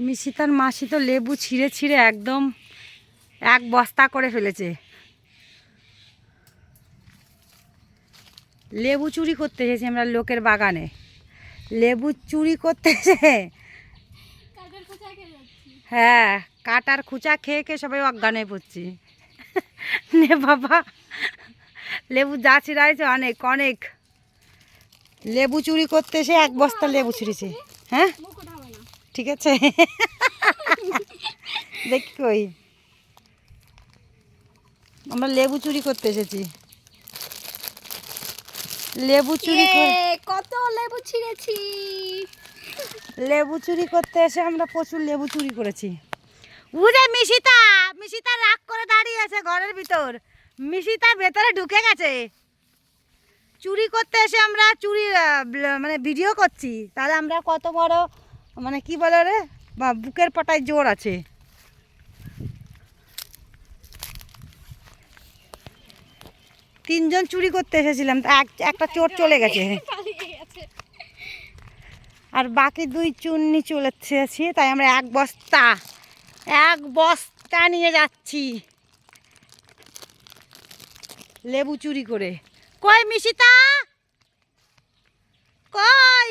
মিশিতার মাসি তো লেবু ছিঁড়ে ছিঁড়ে একদম এক বস্তা করে ফেলেছে। লেবু চুরি করতে এসেছি আমরা লোকের বাগানে, লেবু চুরি করতে এসে হ্যাঁ কাটার খুচা খেয়ে খেয়ে সবাই অজ্ঞান হয়ে পড়ছি। নে বাবা, লেবু যা ছিঁড়াইছে অনেক অনেক। লেবু চুরি করতে এসে এক বস্তা লেবু ছিঁড়েছে। হ্যাঁ ঠিক আছে, দেখি কই আমরা লেবু চুরি করতে এসেছি। লেবু চুরি কত লেবু ছিঁড়েছি। লেবু চুরি করতে এসে আমরা প্রচুর লেবু চুরি করেছি। উরে মিশিতা, মিশিতা রাগ করে দাঁড়িয়ে আছে ঘরের ভিতর, মিশিতা ভেতরে ঢুকে গেছে। চুরি করতে এসে আমরা চুরি মানে ভিডিও করছি, তাহলে আমরা কত বড় মানে কি বলে রে বা বুকের পাটায় জোর আছে। তিনজন চুরি করতে এসেছিলাম, একটা চোর চলে গেছে আর বাকি দুই চুন্নি চলেছি, তাই আমরা এক বস্তা নিয়ে যাচ্ছি লেবু চুরি করে। কই মিশিতা, কই?